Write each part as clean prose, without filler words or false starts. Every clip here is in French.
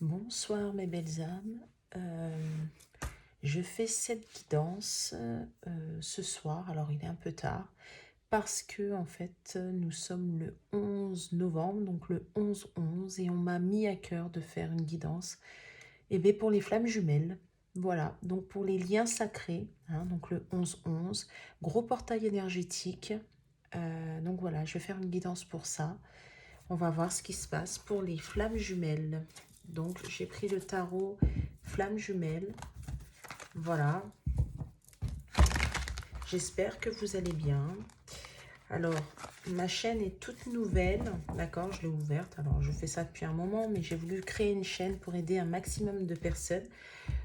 Bonsoir mes belles âmes. Je fais cette guidance ce soir, alors il est un peu tard, parce que en fait nous sommes le 11 novembre, donc le 11-11, et on m'a mis à cœur de faire une guidance pour les flammes jumelles. Voilà, donc pour les liens sacrés, hein, donc le 11-11, gros portail énergétique. Donc voilà, je vais faire une guidance pour ça. On va voir ce qui se passe pour les flammes jumelles. Donc, j'ai pris le tarot flammes jumelles. Voilà. J'espère que vous allez bien. Alors, ma chaîne est toute nouvelle. D'accord, je l'ai ouverte. Alors, je fais ça depuis un moment, mais j'ai voulu créer une chaîne pour aider un maximum de personnes.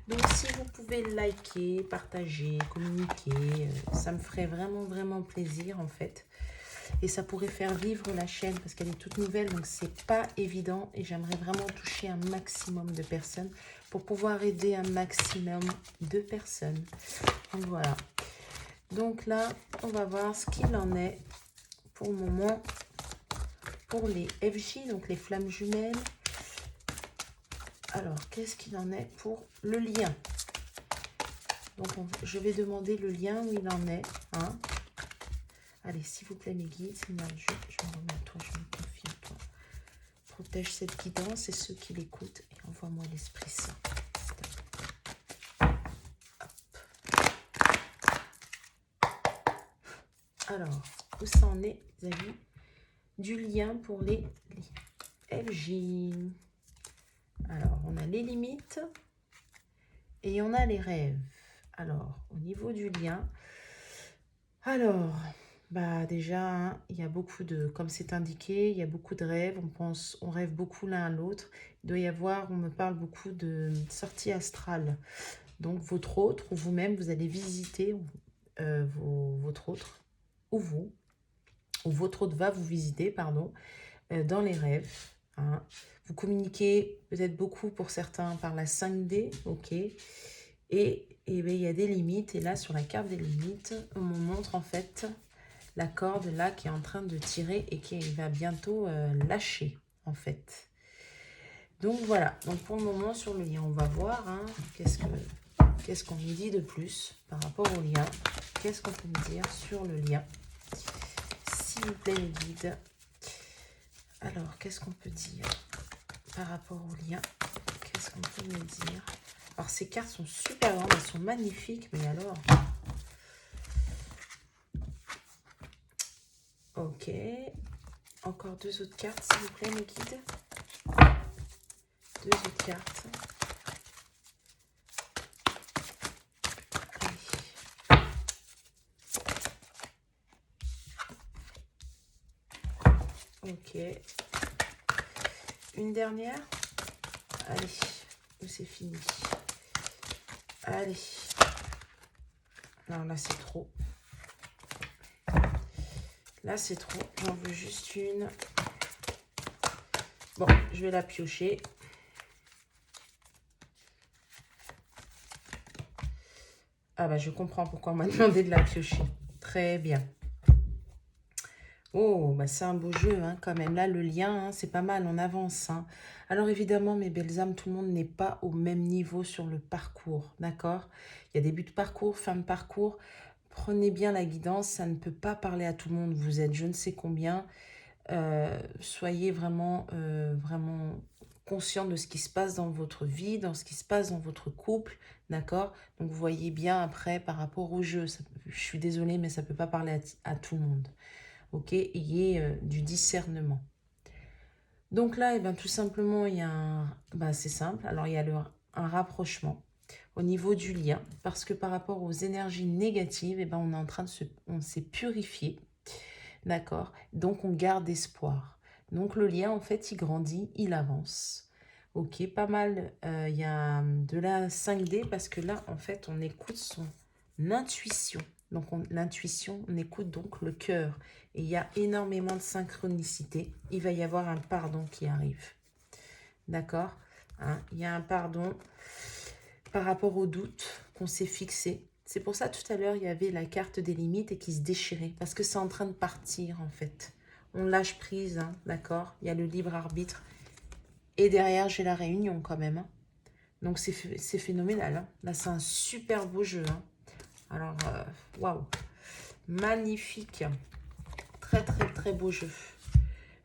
Donc, si vous pouvez liker, partager, communiquer, ça me ferait vraiment, vraiment plaisir, en fait. Et ça pourrait faire vivre la chaîne parce qu'elle est toute nouvelle, donc c'est pas évident et j'aimerais vraiment toucher un maximum de personnes pour pouvoir aider un maximum de personnes. Donc voilà. Donc là, on va voir ce qu'il en est pour le moment pour les FJ, donc les flammes jumelles. Alors, qu'est-ce qu'il en est pour le lien? Donc, je vais demander le lien où il en est. Hein. Allez, s'il vous plaît, mes guides, Seigneur Dieu, je me remets à toi, je me confie à toi. Protège cette guidance et ceux qui l'écoutent et envoie-moi l'Esprit Saint. Alors, où ça en est vis-à-vis du lien pour les FJ? Alors, on a les limites et on a les rêves. Alors, au niveau du lien, alors, bah déjà, hein, il y a beaucoup de, comme c'est indiqué, il y a beaucoup de rêves, on rêve beaucoup l'un à l'autre. Il doit y avoir, on me parle beaucoup de sortie astrale. Donc, votre autre ou vous-même, vous allez visiter votre autre ou votre autre va vous visiter, pardon, dans les rêves. Hein. Vous communiquez peut-être beaucoup pour certains par la 5D, ok. Et bien, il y a des limites. Et là, sur la carte des limites, on me montre en fait la corde là qui est en train de tirer et qui va bientôt lâcher en fait. Donc voilà, donc pour le moment sur le lien, on va voir hein, qu'est-ce qu'on nous dit de plus par rapport au lien. Qu'est-ce qu'on peut me dire sur le lien? S'il vous plaît les guides. Alors, qu'est-ce qu'on peut dire par rapport au lien? Qu'est-ce qu'on peut me dire? Alors, ces cartes sont super grandes, elles sont magnifiques, mais alors... Ok. Encore deux autres cartes, s'il vous plaît, mes guides. Deux autres cartes. Ok. Une dernière. Allez, c'est fini. Allez. Non, là, c'est trop. Là, c'est trop. J'en veux juste une. Bon, je vais la piocher. Ah bah, je comprends pourquoi on m'a demandé de la piocher. Très bien. Oh, bah c'est un beau jeu hein, quand même. Là, le lien, hein, c'est pas mal, on avance. Hein. Alors évidemment, mes belles âmes, tout le monde n'est pas au même niveau sur le parcours, d'accord? Il y a début de parcours, fin de parcours. Prenez bien la guidance, ça ne peut pas parler à tout le monde. Vous êtes je ne sais combien. Soyez vraiment, vraiment conscient de ce qui se passe dans votre vie, dans ce qui se passe dans votre couple, d'accord? Donc vous voyez bien après par rapport au jeu. Je suis désolée, mais ça ne peut pas parler à tout le monde. Ok, ayez du discernement. Donc là, tout simplement, il y a un... c'est simple. Alors, il y a un rapprochement au niveau du lien. Parce que par rapport aux énergies négatives, on est en train de on s'est purifié. D'accord? Donc, on garde espoir. Donc, le lien, en fait, il grandit, il avance. Ok, pas mal. Il y a de la 5D parce que là, en fait, on écoute son intuition. Donc, l'intuition, on écoute donc le cœur. Et il y a énormément de synchronicité. Il va y avoir un pardon qui arrive. D'accord? Hein, il y a un pardon par rapport au doute qu'on s'est fixé. C'est pour ça, tout à l'heure, il y avait la carte des limites et qui se déchirait. Parce que c'est en train de partir, en fait. On lâche prise, hein, d'accord? Il y a le libre arbitre. Et derrière, j'ai la réunion quand même, hein. Donc, c'est phénoménal, hein. Là, c'est un super beau jeu, hein. Alors, waouh, magnifique. Très, très, très beau jeu.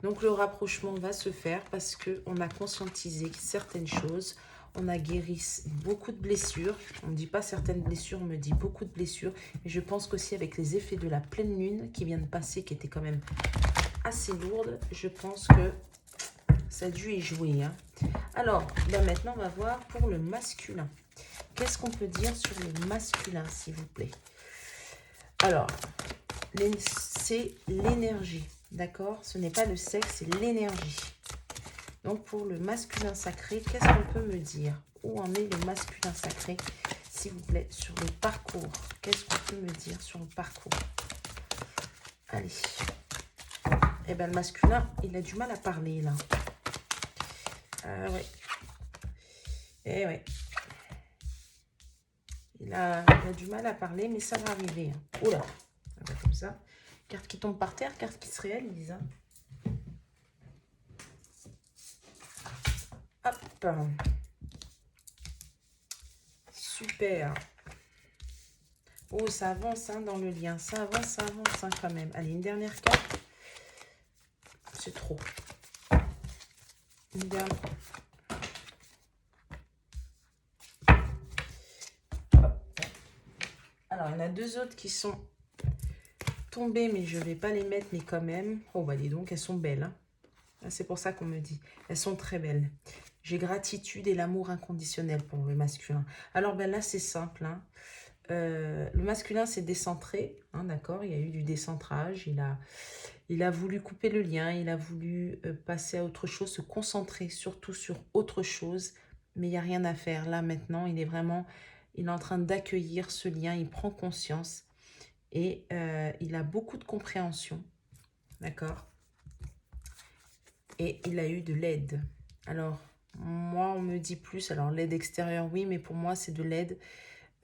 Donc, le rapprochement va se faire parce qu'on a conscientisé certaines choses. On a guéri beaucoup de blessures. On ne dit pas certaines blessures, on me dit beaucoup de blessures. Et je pense qu'aussi avec les effets de la pleine lune qui vient de passer, qui était quand même assez lourde, je pense que ça a dû y jouer, hein. Alors, ben maintenant, on va voir pour le masculin. Qu'est-ce qu'on peut dire sur le masculin, s'il vous plaît? Alors, c'est l'énergie, d'accord? Ce n'est pas le sexe, c'est l'énergie. Donc, pour le masculin sacré, qu'est-ce qu'on peut me dire? Où en est le masculin sacré, s'il vous plaît, sur le parcours? Qu'est-ce qu'on peut me dire sur le parcours? Allez. Eh bien, le masculin, il a du mal à parler, là. Ah ouais. Eh ouais. Il a du mal à parler, mais ça va arriver, hein. Oula. Ça va comme ça. Carte qui tombe par terre, carte qui se réalise, hein. Hop. Super. Oh, ça avance, hein, dans le lien. Ça avance, hein, quand même. Allez, une dernière carte. C'est trop. Une dernière. Alors, il y en a deux autres qui sont tombées, mais je ne vais pas les mettre, mais quand même. Oh, bah dis donc, elles sont belles, hein. C'est pour ça qu'on me dit. Elles sont très belles. J'ai gratitude et l'amour inconditionnel pour le masculin. Alors, ben là, c'est simple, hein. Le masculin s'est décentré, hein, d'accord? Il y a eu du décentrage. Il a voulu couper le lien. Il a voulu passer à autre chose, se concentrer surtout sur autre chose. Mais il n'y a rien à faire. Là, maintenant, il est en train d'accueillir ce lien. Il prend conscience. Et il a beaucoup de compréhension, d'accord? Et il a eu de l'aide. Alors, moi, on me dit plus. Alors, l'aide extérieure, oui, mais pour moi, c'est de l'aide.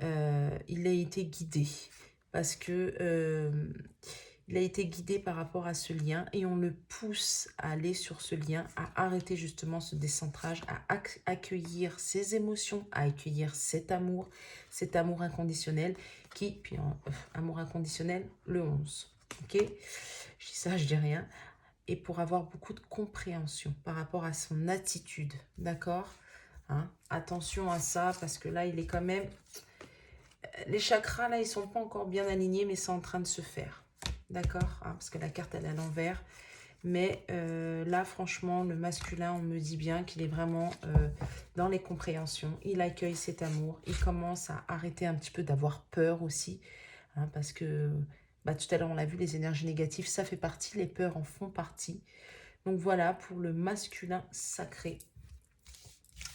Il a été guidé. Parce que il a été guidé par rapport à ce lien. Et on le pousse à aller sur ce lien, à arrêter justement ce décentrage, à accueillir ses émotions, à accueillir cet amour inconditionnel. Puis amour inconditionnel, le 11. Ok? Je dis ça, je dis rien. Et pour avoir beaucoup de compréhension par rapport à son attitude, d'accord, hein? Attention à ça, parce que là, il est quand même... Les chakras, là, ils sont pas encore bien alignés, mais c'est en train de se faire, d'accord, hein? Parce que la carte, elle est à l'envers. Mais là, franchement, le masculin, on me dit bien qu'il est vraiment dans les compréhensions. Il accueille cet amour. Il commence à arrêter un petit peu d'avoir peur aussi, hein, parce que... Bah, tout à l'heure, on l'a vu, les énergies négatives, ça fait partie, les peurs en font partie. Donc voilà, pour le masculin sacré.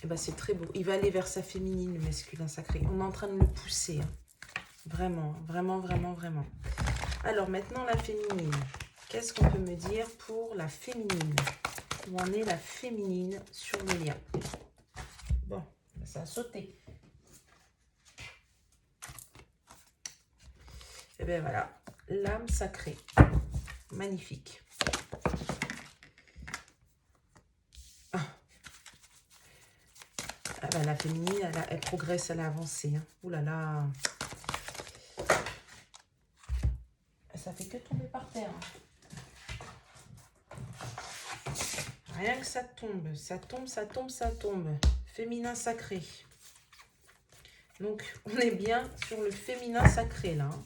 Et ben, c'est très beau. Il va aller vers sa féminine, le masculin sacré. On est en train de le pousser, hein. Vraiment, vraiment, vraiment, vraiment. Alors maintenant, la féminine. Qu'est-ce qu'on peut me dire pour la féminine? Où en est la féminine sur le lien? Bon, ça a sauté. Et bien voilà, l'âme sacrée. Magnifique. Ah ben, la féminine, elle progresse, elle a avancé, hein. Ouh là là. Ça fait que tomber par terre, hein. Rien que ça tombe, ça tombe, ça tombe, ça tombe. Féminin sacré. Donc, on est bien sur le féminin sacré, là, hein.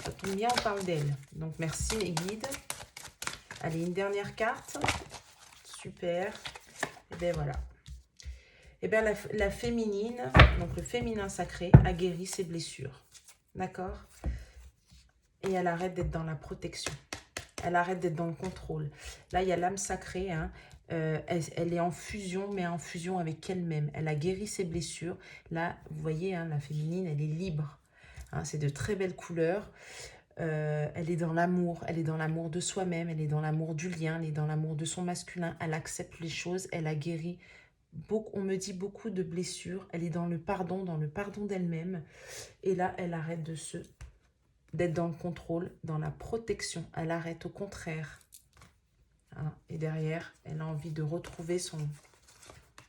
Ça tombe bien, on parle d'elle. Donc, merci mes guides. Allez, une dernière carte. Super. Et bien, voilà. Et bien, la féminine, donc le féminin sacré, a guéri ses blessures. D'accord? Et elle arrête d'être dans la protection. Elle arrête d'être dans le contrôle. Là, il y a l'âme sacrée, hein. Elle est en fusion, mais en fusion avec elle-même. Elle a guéri ses blessures. Là, vous voyez, hein, la féminine, elle est libre, hein. C'est de très belles couleurs. Elle est dans l'amour. Elle est dans l'amour de soi-même. Elle est dans l'amour du lien. Elle est dans l'amour de son masculin. Elle accepte les choses. Elle a guéri beaucoup. On me dit beaucoup de blessures. Elle est dans le pardon d'elle-même. Et là, elle arrête d'être dans le contrôle, dans la protection. Elle arrête au contraire, Hein. Et derrière, elle a envie de retrouver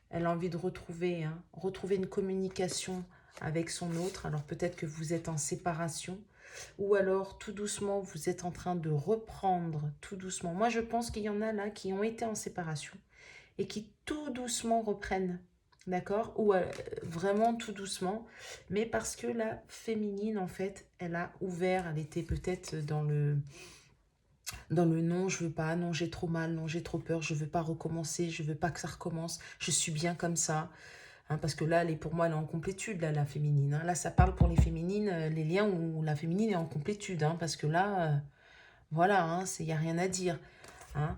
Elle a envie de retrouver une communication avec son autre. Alors peut-être que vous êtes en séparation. Ou alors, tout doucement, vous êtes en train de reprendre, tout doucement. Moi, je pense qu'il y en a là qui ont été en séparation et qui tout doucement reprennent. D'accord? Ou vraiment tout doucement. Mais parce que la féminine, en fait, elle a ouvert, elle était peut-être dans le non, je veux pas, non, j'ai trop mal, non, j'ai trop peur, je veux pas recommencer, je veux pas que ça recommence, je suis bien comme ça. Hein, parce que là, pour moi, elle est en complétude, là, la féminine. Hein. Là, ça parle pour les féminines, les liens où la féminine est en complétude. Hein, parce que là, voilà, hein, il n'y a rien à dire. Hein.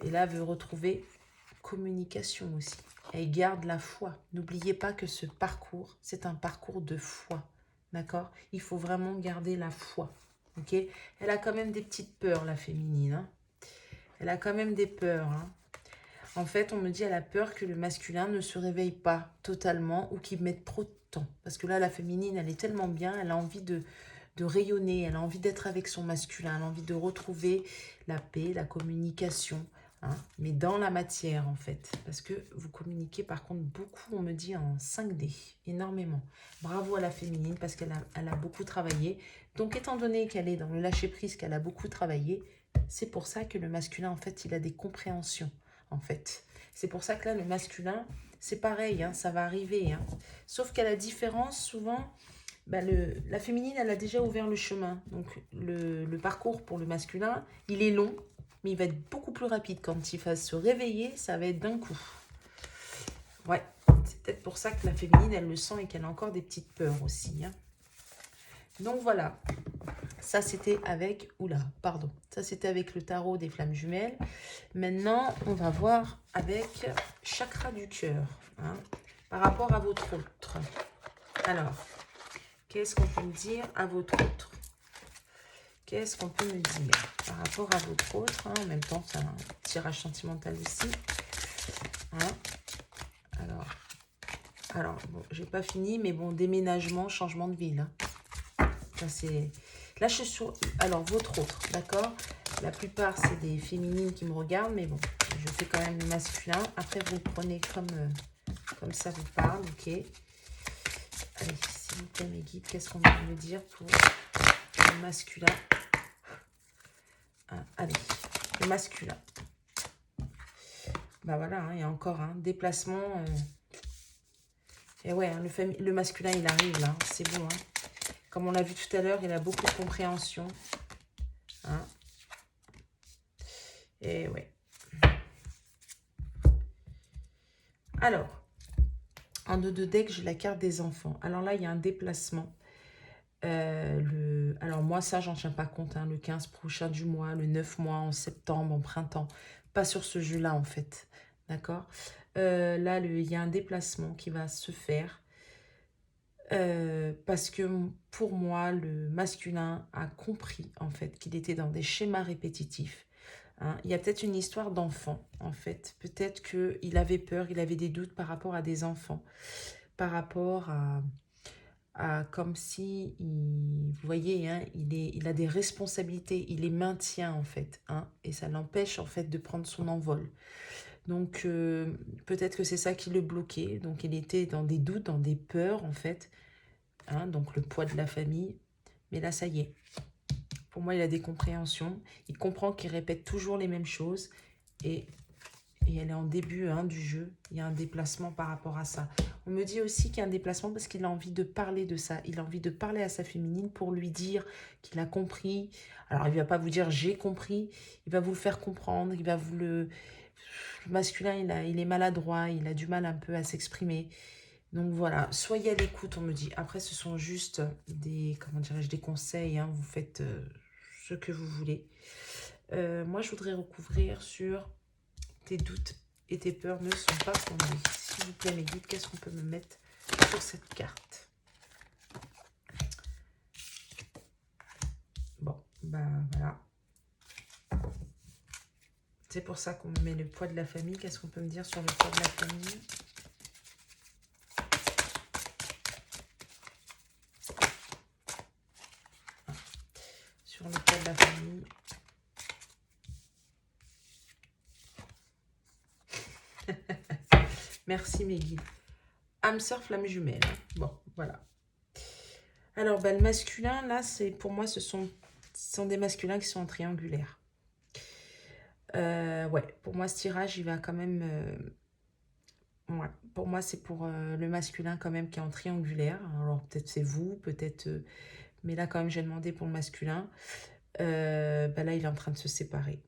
Et là, elle veut retrouver communication aussi. Elle garde la foi. N'oubliez pas que ce parcours, c'est un parcours de foi. D'accord? Il faut vraiment garder la foi. Ok? Elle a quand même des petites peurs, la féminine. Hein. Elle a quand même des peurs. Hein. En fait, on me dit qu'elle a peur que le masculin ne se réveille pas totalement ou qu'il mette trop de temps. Parce que là, la féminine, elle est tellement bien, elle a envie de rayonner, elle a envie d'être avec son masculin, elle a envie de retrouver la paix, la communication, hein, mais dans la matière en fait. Parce que vous communiquez par contre beaucoup, on me dit en 5D, énormément. Bravo à la féminine parce qu'elle a beaucoup travaillé. Donc étant donné qu'elle est dans le lâcher-prise, qu'elle a beaucoup travaillé, c'est pour ça que le masculin en fait, il a des compréhensions en fait. C'est pour ça que là, le masculin, c'est pareil, hein, ça va arriver. Hein. Sauf qu'à la différence, souvent, la féminine, elle a déjà ouvert le chemin. Donc, le parcours pour le masculin, il est long, mais il va être beaucoup plus rapide. Quand il va se réveiller, ça va être d'un coup. Ouais, c'est peut-être pour ça que la féminine, elle le sent et qu'elle a encore des petites peurs aussi. Hein. Donc, voilà. Ça, c'était avec... Oula, pardon. Ça, c'était avec le tarot des flammes jumelles. Maintenant, on va voir avec chakra du cœur. Hein, par rapport à votre autre. Alors, qu'est-ce qu'on peut me dire à votre autre? Qu'est-ce qu'on peut me dire par rapport à votre autre? Hein, en même temps, c'est un tirage sentimental aussi. Hein, alors bon, j'ai pas fini, mais bon, déménagement, changement de ville. Hein. Ça, c'est... Là, je suis sur... Alors, votre autre, d'accord? La plupart, c'est des féminines qui me regardent, mais bon, je fais quand même le masculin. Après, vous le prenez comme ça vous parle, ok? Allez, s'il vous plaît, mes guides, qu'est-ce qu'on va me dire pour le masculin? Allez, le masculin. Bah voilà, hein, il y a encore un déplacement. Et ouais, hein, le masculin, il arrive là, c'est bon. Hein. Comme on l'a vu tout à l'heure, il a beaucoup de compréhension. Hein. Et ouais. Alors, en 2 deck, j'ai la carte des enfants. Alors là, il y a un déplacement. Alors moi, ça, j'en tiens pas compte. Hein, le 15 prochain du mois, le 9 mois, en septembre, en printemps. Pas sur ce jeu-là, en fait. D'accord? Là, il y a un déplacement qui va se faire. Parce que pour moi, le masculin a compris, en fait, qu'il était dans des schémas répétitifs. Hein. Il y a peut-être une histoire d'enfant, en fait. Peut-être qu'il avait peur, il avait des doutes par rapport à des enfants. Par rapport à comme si, vous voyez, hein, il a des responsabilités, il les maintient, en fait. Hein, et ça l'empêche, en fait, de prendre son envol. Donc, peut-être que c'est ça qui le bloquait. Donc, il était dans des doutes, dans des peurs, en fait. Hein, donc, le poids de la famille. Mais là, ça y est. Pour moi, il a des compréhensions. Il comprend qu'il répète toujours les mêmes choses. Et elle est en début du jeu. Il y a un déplacement par rapport à ça. On me dit aussi qu'il y a un déplacement parce qu'il a envie de parler de ça. Il a envie de parler à sa féminine pour lui dire qu'il a compris. Alors, il ne va pas vous dire « j'ai compris ». Il va vous le faire comprendre. Il va vous le... Le masculin, il est maladroit. Il a du mal un peu à s'exprimer. Donc voilà, soyez à l'écoute, on me dit. Après, ce sont juste des, comment dirais-je, des conseils. Hein. Vous faites ce que vous voulez. Moi, je voudrais recouvrir sur tes doutes et tes peurs ne sont pas fondés. S'il vous plaît, mes guides, qu'est-ce qu'on peut me mettre sur cette carte? Bon, ben voilà. C'est pour ça qu'on me met le poids de la famille. Qu'est-ce qu'on peut me dire sur le poids de la famille? Sur le poids de la famille. Merci mes guides. Âme sœur, flamme jumelle. Hein. Bon, voilà. Alors, bah, le masculin, là, c'est pour moi, ce sont des masculins qui sont en triangulaire. Ouais, pour moi, ce tirage, il va quand même... ouais, pour moi, c'est pour le masculin quand même qui est en triangulaire. Alors, peut-être c'est vous, peut-être... mais là, quand même, j'ai demandé pour le masculin. Bah là, il est en train de se séparer.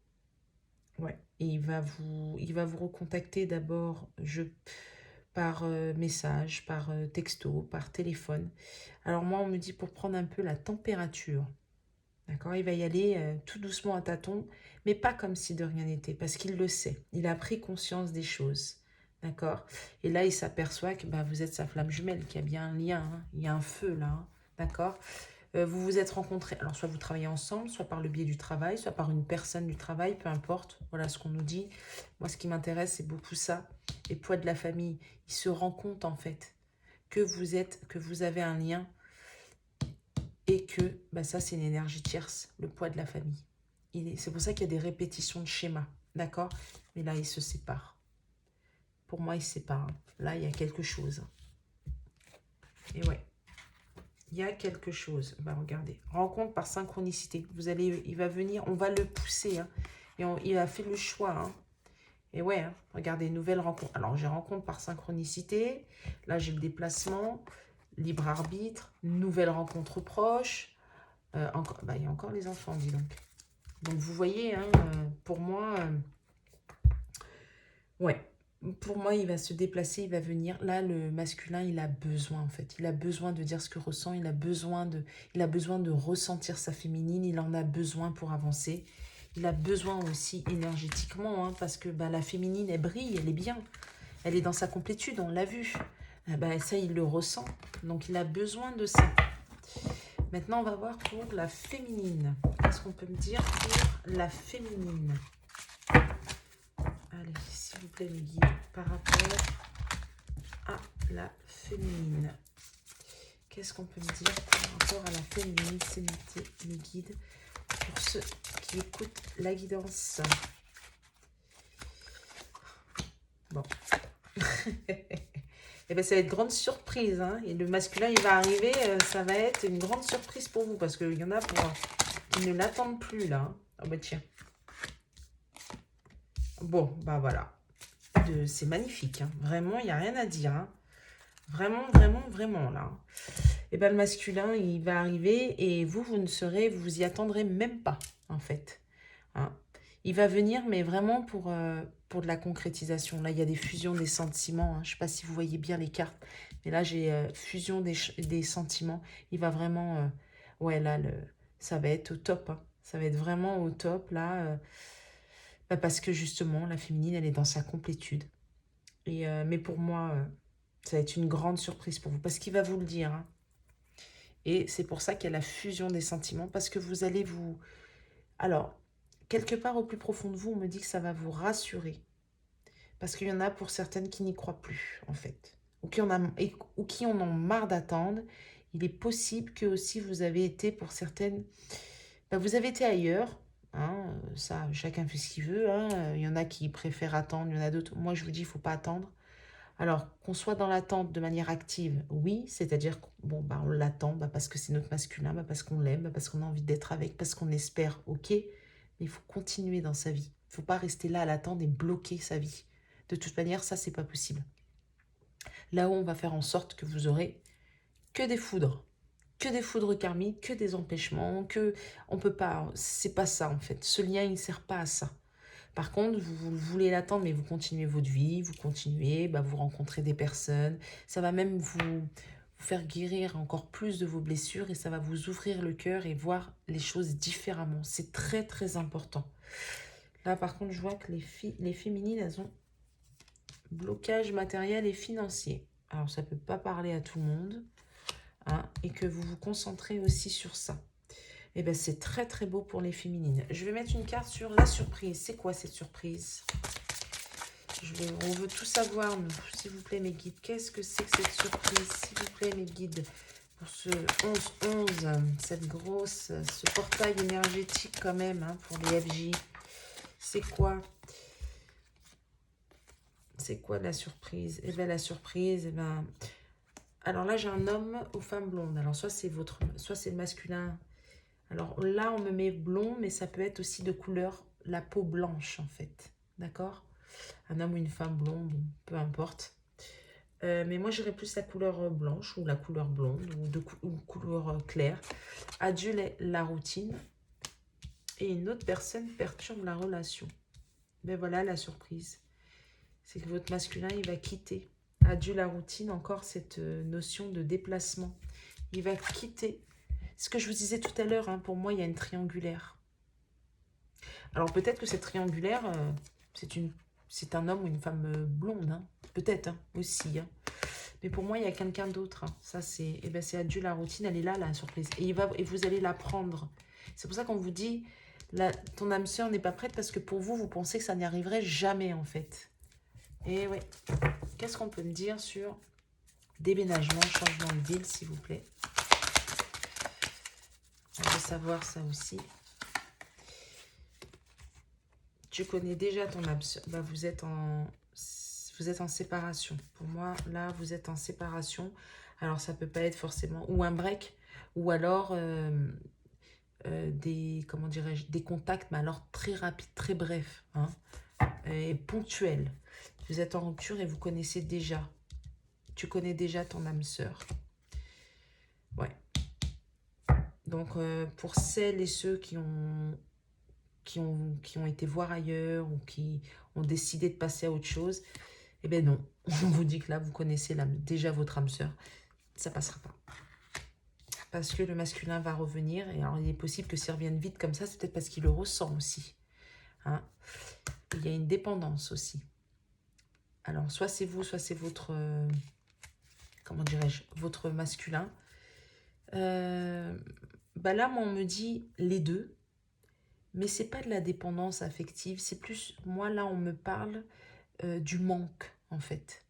Ouais, et il va vous recontacter d'abord par message, par texto, par téléphone. Alors moi, on me dit pour prendre un peu la température. D'accord? Il va y aller tout doucement à tâtons, mais pas comme si de rien n'était, parce qu'il le sait. Il a pris conscience des choses. D'accord? Et là, il s'aperçoit que bah, vous êtes sa flamme jumelle, qu'il y a bien un lien, hein. Il y a un feu là. Hein. D'accord? Vous vous êtes rencontrés, alors soit vous travaillez ensemble, soit par le biais du travail, soit par une personne du travail, peu importe. Voilà ce qu'on nous dit. Moi, ce qui m'intéresse, c'est beaucoup ça. Les poids de la famille, il se rend compte en fait que vous avez un lien et que bah, ça, c'est une énergie tierce, le poids de la famille. C'est pour ça qu'il y a des répétitions de schémas, d'accord? Mais là, ils se séparent. Pour moi, ils se séparent. Là, il y a quelque chose. Et ouais. Il y a quelque chose. Bah, regardez. Rencontre par synchronicité. Il va venir, on va le pousser. Hein, et il a fait le choix. Hein. Et ouais, hein, regardez, nouvelle rencontre. Alors, j'ai rencontre par synchronicité. Là, j'ai le déplacement. Libre arbitre. Nouvelle rencontre proche. Bah, il y a encore les enfants, dis donc. Donc, vous voyez, hein, pour moi, ouais. Pour moi, il va se déplacer, il va venir. Là, le masculin, il a besoin, en fait. Il a besoin de dire ce que ressent. Il a besoin de ressentir sa féminine. Il en a besoin pour avancer. Il a besoin aussi énergétiquement, hein, parce que bah, la féminine, elle brille, elle est bien. Elle est dans sa complétude, on l'a vu. Ah bah, ça, il le ressent. Donc, il a besoin de ça. Maintenant, on va voir pour la féminine. Qu'est-ce qu'on peut me dire pour la féminine? Allez, s'il vous plaît, mes guides, par rapport à la féminine. Qu'est-ce qu'on peut me dire par rapport à la féminine? C'est noté, mes guides, pour ceux qui écoutent la guidance. Bon. Et bien, ça va être grande surprise. Hein. Et le masculin, il va arriver, ça va être une grande surprise pour vous. Parce qu'il y en a qui ne l'attendent plus, là. Hein. Ah bah tiens. Bon, bah voilà. C'est magnifique. Hein. Vraiment, il n'y a rien à dire. Hein. Vraiment, vraiment, vraiment, là. Et bien, le masculin, il va arriver et vous vous y attendrez même pas, en fait. Hein. Il va venir, mais vraiment pour de la concrétisation. Là, il y a des fusions des sentiments. Hein. Je ne sais pas si vous voyez bien les cartes. Mais là, j'ai fusion des sentiments. Il va vraiment... ouais, là, ça va être au top. Hein. Ça va être vraiment au top, là. Bah, parce que, justement, la féminine, elle est dans sa complétude. Mais pour moi, ça va être une grande surprise pour vous. Parce qu'il va vous le dire. Hein. Et c'est pour ça qu'il y a la fusion des sentiments. Parce que vous allez vous... Alors, quelque part au plus profond de vous, on me dit que ça va vous rassurer. Parce qu'il y en a pour certaines qui n'y croient plus, en fait. Ou qui en ont marre d'attendre. Il est possible que aussi vous avez été pour certaines... Ben, vous avez été ailleurs. Hein, ça, chacun fait ce qu'il veut. Hein. Il y en a qui préfèrent attendre, il y en a d'autres. Moi, je vous dis, il ne faut pas attendre. Alors, qu'on soit dans l'attente de manière active, oui, c'est-à-dire bon, bah, on l'attend bah, parce que c'est notre masculin, bah, parce qu'on l'aime, bah, parce qu'on a envie d'être avec, parce qu'on espère, ok, mais il faut continuer dans sa vie. Il ne faut pas rester là à l'attendre et bloquer sa vie. De toute manière, ça, c'est pas possible. Là-haut, on va faire en sorte que vous aurez que des foudres karmiques, que des empêchements, que on peut pas, c'est pas ça en fait. Ce lien, il ne sert pas à ça. Par contre, vous voulez l'attendre, mais vous continuez votre vie, vous continuez, bah, vous rencontrez des personnes. Ça va même vous faire guérir encore plus de vos blessures et ça va vous ouvrir le cœur et voir les choses différemment. C'est très, très important. Là, par contre, je vois que les féminines, elles ont blocage matériel et financier. Alors, ça ne peut pas parler à tout le monde. Hein, et que vous vous concentrez aussi sur ça. Et bien, c'est très, très beau pour les féminines. Je vais mettre une carte sur la surprise. C'est quoi cette surprise? On veut tout savoir, nous. S'il vous plaît, mes guides. Qu'est-ce que c'est que cette surprise? S'il vous plaît, mes guides. Pour ce 11-11, ce portail énergétique quand même, hein, pour les FJ. C'est quoi? C'est quoi la surprise? Eh bien, la surprise, eh ben... Alors là, j'ai un homme aux femmes blondes. Alors, soit c'est le masculin. Alors là, on me met blond, mais ça peut être aussi de couleur la peau blanche, en fait. D'accord? Un homme ou une femme blonde, bon, peu importe. Mais moi, j'irais plus la couleur blanche ou la couleur blonde ou couleur claire. Adieu la routine. Et une autre personne perturbe la relation. Mais voilà la surprise. C'est que votre masculin, il va quitter. Adieu la routine, encore cette notion de déplacement. Il va quitter. Ce que je vous disais tout à l'heure, hein, pour moi, il y a une triangulaire. Alors peut-être que cette triangulaire, c'est un homme ou une femme blonde. Hein. Peut-être hein, aussi. Hein. Mais pour moi, il y a quelqu'un d'autre. Hein. Ça, c'est adieu la routine. Elle est là, la surprise. Et vous allez la prendre. C'est pour ça qu'on vous dit, ton âme sœur n'est pas prête parce que pour vous, vous pensez que ça n'y arriverait jamais, en fait. Et ouais. Qu'est-ce qu'on peut me dire sur déménagement, changement de ville, s'il vous plaît? On veut savoir ça aussi. Tu connais déjà ton âme sœur. Bah, vous êtes en séparation. Pour moi, là, vous êtes en séparation. Alors, ça peut pas être forcément... Ou un break, ou alors comment dirais-je, des contacts, mais alors très rapides, très brefs, hein, et ponctuels. Vous êtes en rupture et vous connaissez déjà. Tu connais déjà ton âme sœur. Ouais. Donc, pour celles et ceux qui ont été voir ailleurs ou qui ont décidé de passer à autre chose, eh bien non, on vous dit que là, vous connaissez déjà votre âme sœur. Ça ne passera pas. Parce que le masculin va revenir. Et alors, il est possible que s'il revienne vite comme ça, c'est peut-être parce qu'il le ressent aussi. Hein. Il y a une dépendance aussi. Alors, soit c'est vous, soit c'est votre... comment dirais-je? Votre masculin. Bah là, moi, on me dit les deux. Mais c'est pas de la dépendance affective. C'est plus... Moi, là, on me parle du manque, en fait.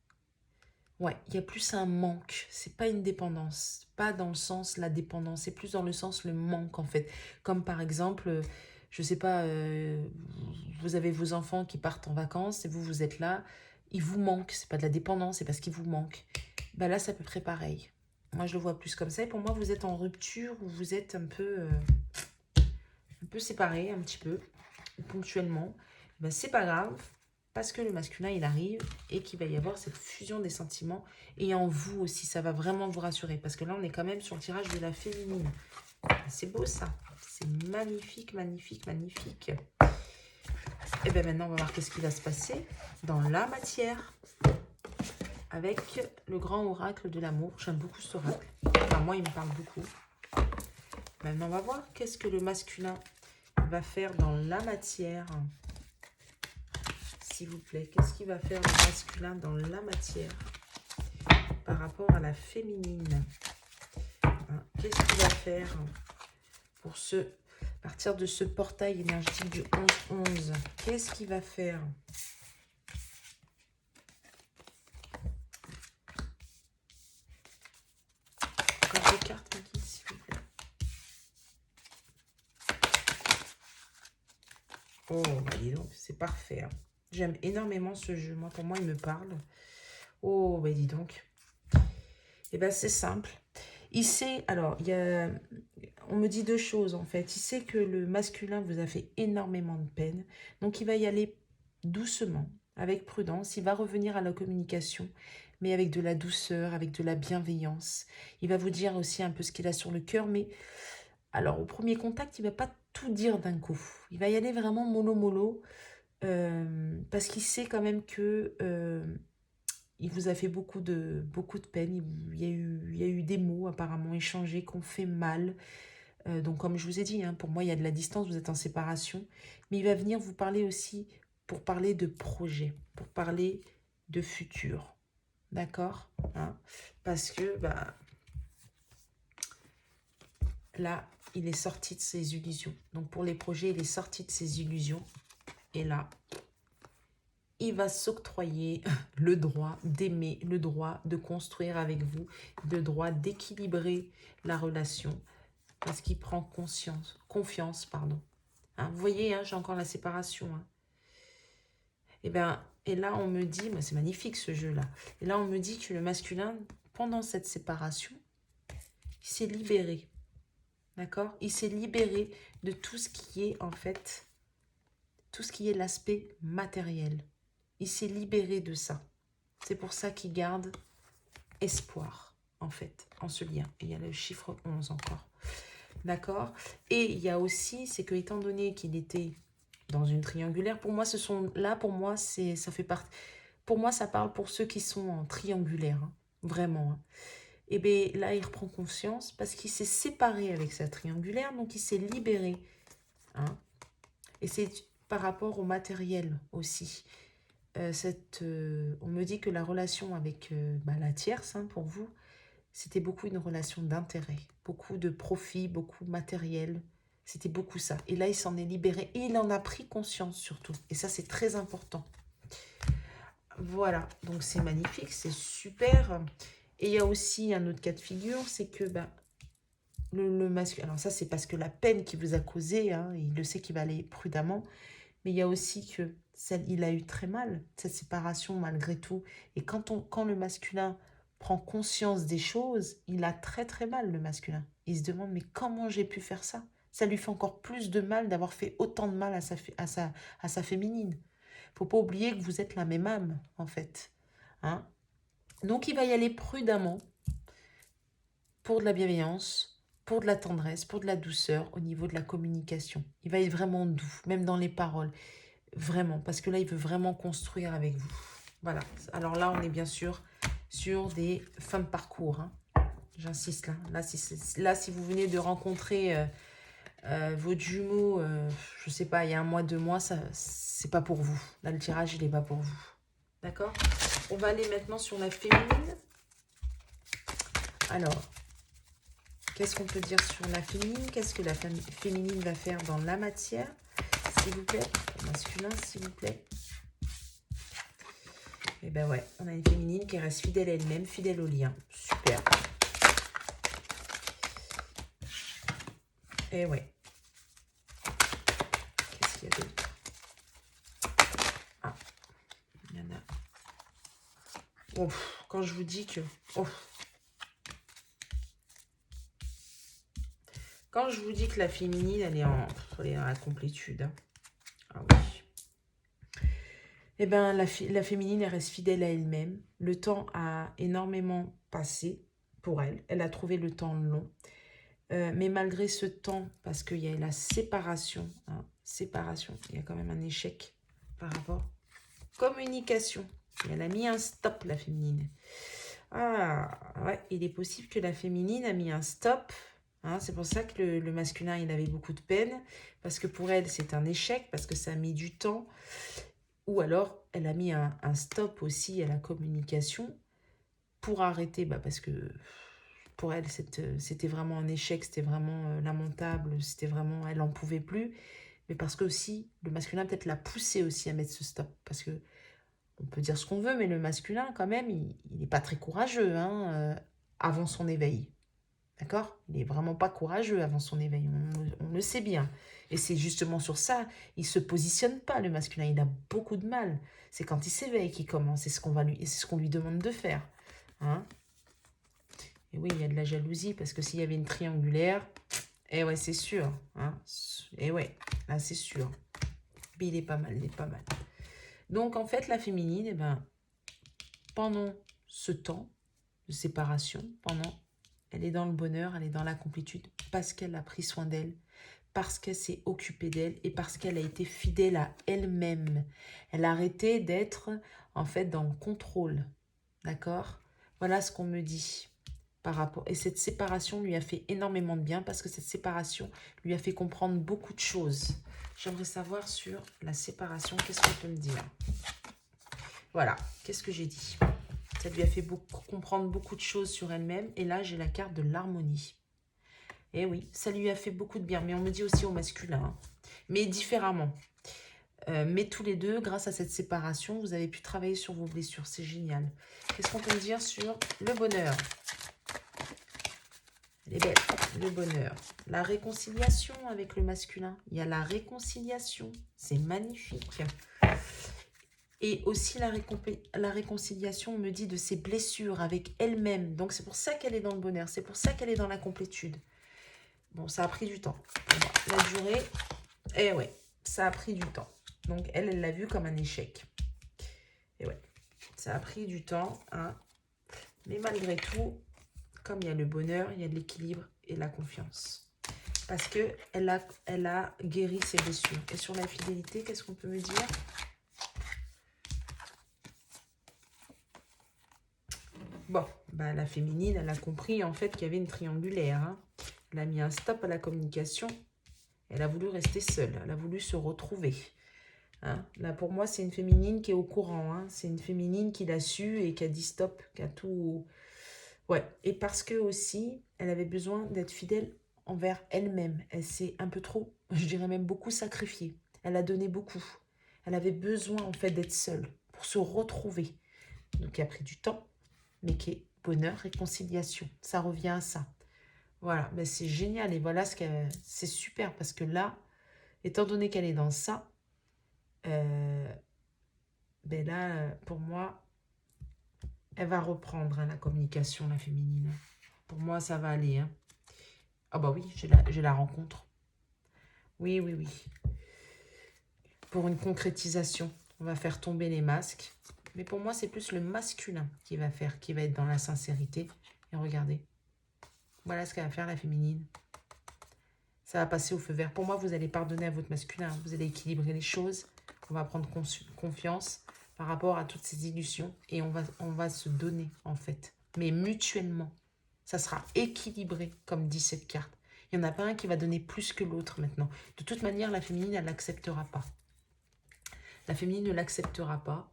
Ouais, il y a plus un manque. C'est pas une dépendance. Pas dans le sens la dépendance. C'est plus dans le sens le manque, en fait. Comme par exemple, je sais pas, vous avez vos enfants qui partent en vacances et vous êtes là. Il vous manque. C'est pas de la dépendance, c'est parce qu'il vous manque. Bah là, c'est à peu près pareil. Moi, je le vois plus comme ça. Et pour moi, vous êtes en rupture ou vous êtes un peu séparés, un petit peu, ponctuellement. Ben, c'est pas grave. Parce que le masculin, il arrive et qu'il va y avoir cette fusion des sentiments. Et en vous aussi, ça va vraiment vous rassurer. Parce que là, on est quand même sur le tirage de la féminine. C'est beau, ça. C'est magnifique, magnifique, magnifique. Et bien maintenant, on va voir qu'est-ce qui va se passer dans la matière. Avec le grand oracle de l'amour. J'aime beaucoup cet oracle. Enfin, moi, il me parle beaucoup. Maintenant, on va voir qu'est-ce que le masculin va faire dans la matière. S'il vous plaît, qu'est-ce qu'il va faire le masculin dans la matière par rapport à la féminine? Hein, qu'est-ce qu'il va faire pour partir de ce portail énergétique du 11-11? Qu'est-ce qu'il va faire? Encore des cartes, s'il vous plaît. Oh, bah dis donc, c'est parfait. Hein. J'aime énormément ce jeu. Moi, pour moi, il me parle. Oh, bah dis donc. Eh bien, c'est simple. Il sait, alors, on me dit deux choses, en fait. Il sait que le masculin vous a fait énormément de peine. Donc, il va y aller doucement, avec prudence. Il va revenir à la communication, mais avec de la douceur, avec de la bienveillance. Il va vous dire aussi un peu ce qu'il a sur le cœur, mais... Alors, au premier contact, il ne va pas tout dire d'un coup. Il va y aller vraiment mollo-mollo, parce qu'il sait quand même que il vous a fait beaucoup de peine. Il y a eu des mots apparemment échangés qui ont fait mal. Donc, comme je vous ai dit, hein, pour moi, il y a de la distance, vous êtes en séparation. Mais il va venir vous parler aussi pour parler de projet, pour parler de futur. D'accord, hein? Parce que, bah... Là, il est sorti de ses illusions. Donc, pour les projets, il est sorti de ses illusions. Et là, il va s'octroyer le droit d'aimer, le droit de construire avec vous, le droit d'équilibrer la relation. Parce qu'il prend confiance, pardon. Hein, vous voyez, hein, j'ai encore la séparation. Hein. Et là, on me dit, c'est magnifique ce jeu-là. Et là, on me dit que le masculin, pendant cette séparation, il s'est libéré. D'accord? Il s'est libéré de tout ce qui est, en fait, tout ce qui est l'aspect matériel. Il s'est libéré de ça. C'est pour ça qu'il garde espoir, en fait, en ce lien. Et il y a le chiffre 11 encore. D'accord? Et il y a aussi, c'est que étant donné qu'il était dans une triangulaire, pour moi, ça fait partie. Pour moi, ça parle pour ceux qui sont en triangulaire, hein, vraiment. Hein. Et bien là, il reprend conscience parce qu'il s'est séparé avec sa triangulaire, donc il s'est libéré. Hein. Et c'est par rapport au matériel aussi. On me dit que la relation avec la tierce, hein, pour vous, c'était beaucoup une relation d'intérêt, beaucoup de profit, beaucoup matériel. C'était beaucoup ça. Et là, il s'en est libéré et il en a pris conscience surtout. Et ça, c'est très important. Voilà, donc c'est magnifique, c'est super. Et il y a aussi un autre cas de figure, c'est que le masculin... Alors ça, c'est parce que la peine qu'il vous a causée, hein, il le sait qu'il va aller prudemment. Mais il y a aussi que il a eu très mal, cette séparation malgré tout. Et quand le masculin prend conscience des choses, il a très très mal, le masculin. Il se demande, mais comment j'ai pu faire ça? Ça lui fait encore plus de mal d'avoir fait autant de mal à sa féminine. Faut pas oublier que vous êtes la même âme, en fait. Hein? Donc, il va y aller prudemment pour de la bienveillance, pour de la tendresse, pour de la douceur au niveau de la communication. Il va être vraiment doux, même dans les paroles. Vraiment, parce que là, il veut vraiment construire avec vous. Voilà. Alors là, on est bien sûr sur des fins de parcours. Hein. J'insiste là. Là, si vous venez de rencontrer votre jumeau, je sais pas, il y a 1 mois, 2 mois, ça, c'est pas pour vous. Là, le tirage, il n'est pas pour vous. D'accord? On va aller maintenant sur la féminine. Alors, qu'est-ce qu'on peut dire sur la féminine? Qu'est-ce que la féminine va faire dans la matière? S'il vous plaît. Masculin, s'il vous plaît. Et ben ouais, on a une féminine qui reste fidèle à elle-même, fidèle au lien. Super. Et ouais. Qu'est-ce qu'il y a d'autre? Ah, il y en a. Oh, quand je vous dis que... Oh. Quand je vous dis que la féminine, elle est dans la complétude. Hein. Ah oui. Eh bien, la féminine, elle reste fidèle à elle-même. Le temps a énormément passé pour elle. Elle a trouvé le temps long. Mais malgré ce temps, parce qu'il y a la séparation, hein, il y a quand même un échec par rapport. Communication. Elle a mis un stop, la féminine. Ah, ouais, il est possible que la féminine a mis un stop. Hein, c'est pour ça que le masculin, il avait beaucoup de peine. Parce que pour elle, c'est un échec, parce que ça a mis du temps. Ou alors, elle a mis un stop aussi à la communication pour arrêter, parce que pour elle, c'était vraiment un échec, c'était vraiment lamentable, c'était vraiment, elle n'en pouvait plus. Mais parce que aussi, le masculin peut-être l'a poussé aussi à mettre ce stop. Parce que, on peut dire ce qu'on veut, mais le masculin, quand même, il n'est pas très courageux hein, avant son éveil. D'accord? Il n'est vraiment pas courageux avant son éveil, on le sait bien. Et c'est justement sur ça, il ne se positionne pas, le masculin, il a beaucoup de mal. C'est quand il s'éveille qu'il commence, c'est ce qu'on lui demande de faire. Hein? Et oui, il y a de la jalousie, parce que s'il y avait une triangulaire, eh ouais, c'est sûr. Hein? Eh ouais, là, c'est sûr. Mais il est pas mal, il est pas mal. Donc, en fait, la féminine, eh ben, pendant ce temps de séparation, elle est dans le bonheur, elle est dans la complétude, parce qu'elle a pris soin d'elle, parce qu'elle s'est occupée d'elle et parce qu'elle a été fidèle à elle-même. Elle a arrêté d'être, en fait, dans le contrôle. D'accord? Voilà ce qu'on me dit. Par rapport. Et cette séparation lui a fait énormément de bien parce que cette séparation lui a fait comprendre beaucoup de choses. J'aimerais savoir sur la séparation, qu'est-ce qu'on peut me dire? Voilà, qu'est-ce que j'ai dit? Ça lui a fait comprendre beaucoup de choses sur elle-même. Et là, j'ai la carte de l'harmonie. Et oui, ça lui a fait beaucoup de bien. Mais on me dit aussi au masculin, hein, mais différemment. Mais tous les deux, grâce à cette séparation, vous avez pu travailler sur vos blessures. C'est génial. Qu'est-ce qu'on peut me dire sur le bonheur? Elle est belle, le bonheur. La réconciliation avec le masculin. Il y a la réconciliation. C'est magnifique. Et aussi la réconciliation, on me dit, de ses blessures avec elle-même. Donc c'est pour ça qu'elle est dans le bonheur, c'est pour ça qu'elle est dans la complétude. Bon, ça a pris du temps. Bon, la durée, eh ouais, ça a pris du temps. Donc elle l'a vu comme un échec. Et ouais, ça a pris du temps, hein. Mais malgré tout, comme il y a le bonheur, il y a de l'équilibre et la confiance. Parce qu'elle a guéri ses blessures. Et sur la fidélité, qu'est-ce qu'on peut me dire? Bon, bah, la féminine, elle a compris en fait qu'il y avait une triangulaire. Hein. Elle a mis un stop à la communication. Elle a voulu rester seule. Elle a voulu se retrouver. Hein. Là, pour moi, c'est une féminine qui est au courant. Hein. C'est une féminine qui l'a su et qui a dit stop, qui a tout... Ouais, et parce que aussi, elle avait besoin d'être fidèle envers elle-même. Elle s'est un peu trop, je dirais même beaucoup sacrifiée. Elle a donné beaucoup. Elle avait besoin en fait d'être seule pour se retrouver. Donc, il a pris du temps, mais qui est bonheur, réconciliation. Ça revient à ça. Voilà, ben, c'est génial. Et voilà, c'est super parce que là, étant donné qu'elle est dans ça, ben là, pour moi, elle va reprendre hein, la communication, la féminine. Pour moi, ça va aller. Hein. Ah bah oui, j'ai la rencontre. Oui, oui, oui. Pour une concrétisation, on va faire tomber les masques. Mais pour moi, c'est plus le masculin qui va être dans la sincérité. Et regardez, voilà ce qu'elle va faire la féminine. Ça va passer au feu vert. Pour moi, vous allez pardonner à votre masculin. Vous allez équilibrer les choses. On va prendre confiance par rapport à toutes ces illusions. Et on va se donner, en fait. Mais mutuellement. Ça sera équilibré, comme dit cette carte. Il n'y en a pas un qui va donner plus que l'autre maintenant. De toute manière, la féminine, elle ne l'acceptera pas. La féminine ne l'acceptera pas.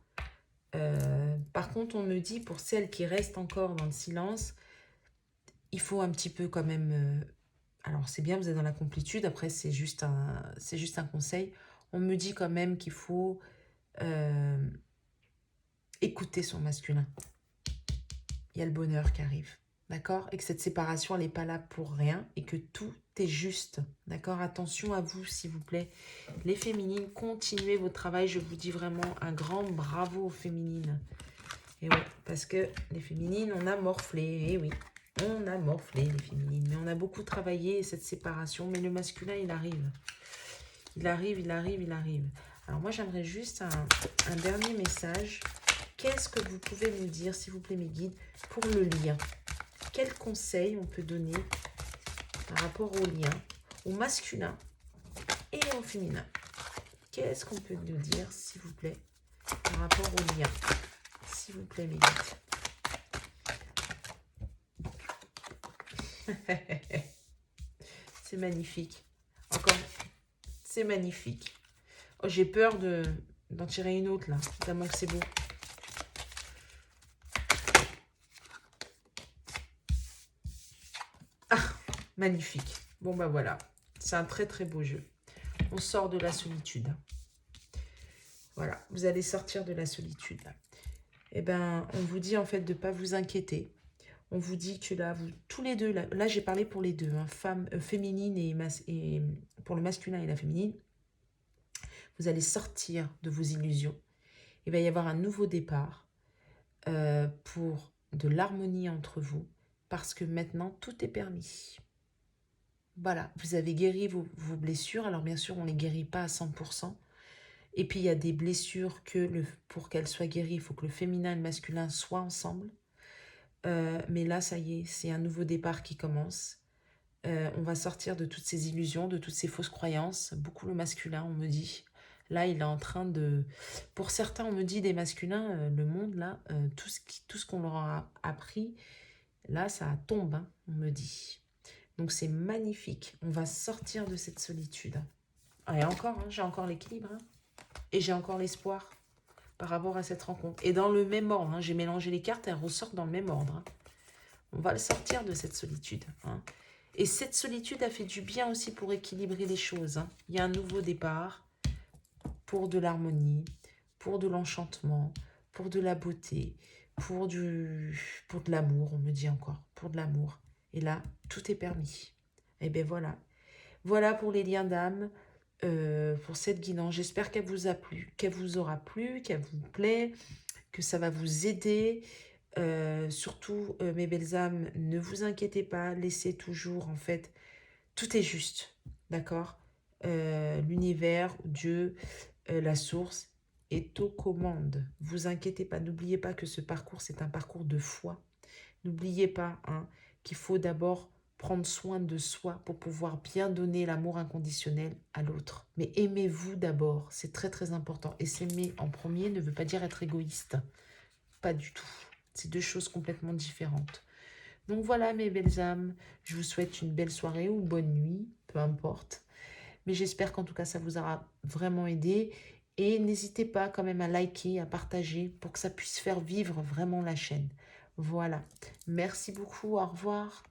Par contre, on me dit, pour celles qui restent encore dans le silence, il faut un petit peu quand même... alors, c'est bien, vous êtes dans la complétude. Après, c'est juste un conseil. On me dit quand même qu'il faut écouter son masculin. Il y a le bonheur qui arrive. D'accord? Et que cette séparation, elle n'est pas là pour rien et que tout est juste. D'accord? Attention à vous, s'il vous plaît. Les féminines, continuez votre travail. Je vous dis vraiment un grand bravo aux féminines. Et oui, parce que les féminines, on a morflé. Et oui, on a morflé, les féminines. Mais on a beaucoup travaillé cette séparation. Mais le masculin, il arrive. Il arrive, il arrive, il arrive. Alors moi, j'aimerais juste un dernier message. Qu'est-ce que vous pouvez me dire, s'il vous plaît, mes guides, pour le lien? Quels conseils on peut donner par rapport au lien, au masculin et au féminin? Qu'est-ce qu'on peut nous dire, s'il vous plaît, par rapport au lien? S'il vous plaît, mes guides. C'est magnifique. Encore, c'est magnifique. Oh, j'ai peur d'en tirer une autre, là. Tellement que c'est beau. Magnifique. Bon, bah voilà. C'est un très, très beau jeu. On sort de la solitude. Voilà. Vous allez sortir de la solitude. Eh ben, on vous dit en fait de ne pas vous inquiéter. On vous dit que là, vous, tous les deux, là j'ai parlé pour les deux, hein, féminine et pour le masculin et la féminine. Vous allez sortir de vos illusions. Il va y avoir un nouveau départ pour de l'harmonie entre vous parce que maintenant, tout est permis. Voilà, vous avez guéri vos blessures. Alors bien sûr, on ne les guérit pas à 100%. Et puis, il y a des blessures que pour qu'elles soient guéries, il faut que le féminin et le masculin soient ensemble. Mais là, ça y est, c'est un nouveau départ qui commence. On va sortir de toutes ces illusions, de toutes ces fausses croyances. Beaucoup le masculin, on me dit. Là, il est en train de... Pour certains, on me dit des masculins, le monde, là, tout ce qu'on leur a appris, là, ça tombe, hein, on me dit. Donc, c'est magnifique. On va sortir de cette solitude. Ah, et encore, hein, j'ai encore l'équilibre. Hein, et j'ai encore l'espoir par rapport à cette rencontre. Et dans le même ordre, hein, j'ai mélangé les cartes, elles ressortent dans le même ordre. Hein. On va le sortir de cette solitude. Hein. Et cette solitude a fait du bien aussi pour équilibrer les choses. Hein. Il y a un nouveau départ pour de l'harmonie, pour de l'enchantement, pour de la beauté, pour de l'amour, on me dit encore, pour de l'amour. Et là, tout est permis. Et bien voilà. Voilà pour les liens d'âme. pour cette guidance. J'espère qu'elle vous a plu, qu'elle vous aura plu, qu'elle vous plaît, que ça va vous aider. Surtout, mes belles âmes, ne vous inquiétez pas, laissez toujours, en fait, tout est juste, d'accord? L'univers, Dieu, la source est aux commandes. Vous inquiétez pas, n'oubliez pas que ce parcours, c'est un parcours de foi. N'oubliez pas hein, qu'il faut d'abord prendre soin de soi pour pouvoir bien donner l'amour inconditionnel à l'autre. Mais aimez-vous d'abord, c'est très très important. Et s'aimer en premier ne veut pas dire être égoïste. Pas du tout. C'est deux choses complètement différentes. Donc voilà mes belles âmes, je vous souhaite une belle soirée ou bonne nuit, peu importe. Mais j'espère qu'en tout cas ça vous aura vraiment aidé. Et n'hésitez pas quand même à liker, à partager pour que ça puisse faire vivre vraiment la chaîne. Voilà. Merci beaucoup, au revoir.